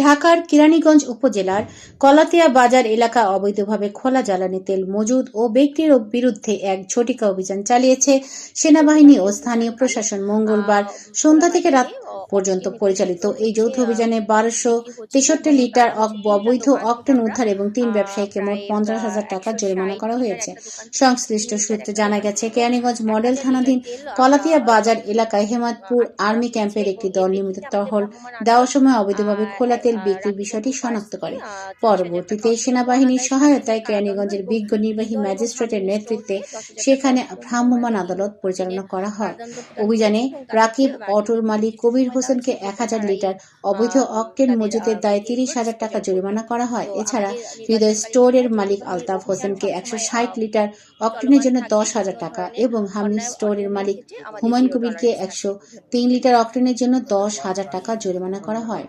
ঢাকার কেরানীগঞ্জ উপজেলার কলাতিয়া বাজার এলাকা অবৈধভাবে খোলা জ্বালানি তেল মজুদ ও ব্যক্তির বিরুদ্ধে এক ঝটিকা অভিযান চালিয়েছে সেনাবাহিনী ও স্থানীয় প্রশাসন। মঙ্গলবার সন্ধ্যা থেকে রাত পর্যন্ত পরিচালিত এই যৌথ অভিযানে 1263 লিটার অবৈধ অকটেন উদ্ধার এবং 3 ব্যবসায়ীকে মোট 50,000 টাকা জরিমানা করা হয়েছে। সংশ্লিষ্ট সূত্রে জানা গেছে, কেরানীগঞ্জ মডেল থানাধীন কলাতিয়া বাজার এলাকায় হেমাদপুর আর্মি ক্যাম্পের একটি দল নিয়মিত টহল দেওয়ার সময় অবৈধভাবে খোলা তেল বিক্রির বিষয়টি শনাক্ত করে। পরবর্তীতে সেনাবাহিনীর সহায়তায় কেরানীগঞ্জের বিজ্ঞ নির্বাহী ম্যাজিস্ট্রেটের নেতৃত্বে সেখানে ভ্রাম্যমাণ আদালত পরিচালনা করা হয়। অভিযানে রাকিব অটোর মালিক কবির হোসেনকে 1000 লিটার অবৈধ অকটেন মজুদের দায়ে 30,000 টাকা জরিমানা করা হয়। এছাড়া হৃদয় স্টোরের মালিক আলতাফ হোসেনকে 160 লিটার অকটেনের জন্য 10,000 টাকা এবং হামিদ স্টোরের মালিক হুমায়ুন কবিরকে 103 লিটার অকটেনের জন্য 10,000 টাকা জরিমানা করা হয়।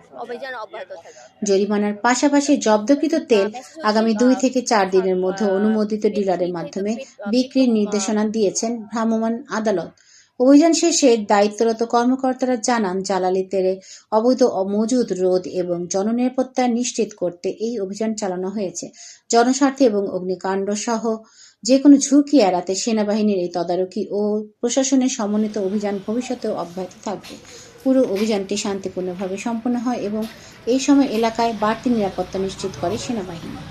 জরিমানার পাশাপাশি জব্দকৃত তেল আগামী 2 থেকে 4 দিনের মধ্যে অনুমোদিত ডিলারের মাধ্যমে বিক্রির নির্দেশনা দিয়েছেন ভ্রাম্যমাণ আদালত। অভিযান শেষে দায়িত্বরত কর্মকর্তারা জানান, জ্বালানি তেলের অবৈধ মজুদ রোধ এবং জননিরাপত্তা নিশ্চিত করতে এই অভিযান চালানো হয়েছে। জনস্বার্থে এবং অগ্নিকাণ্ড সহ যেকোনো ঝুঁকি এড়াতে সেনাবাহিনীর এই তদারকি ও প্রশাসনের সমন্বিত অভিযান ভবিষ্যতেও অব্যাহত থাকবে। পুরো অভিযানটি শান্তিপূর্ণভাবে সম্পন্ন হয় এবং এই সময় এলাকায় বাড়তি নিরাপত্তা নিশ্চিত করে সেনাবাহিনী।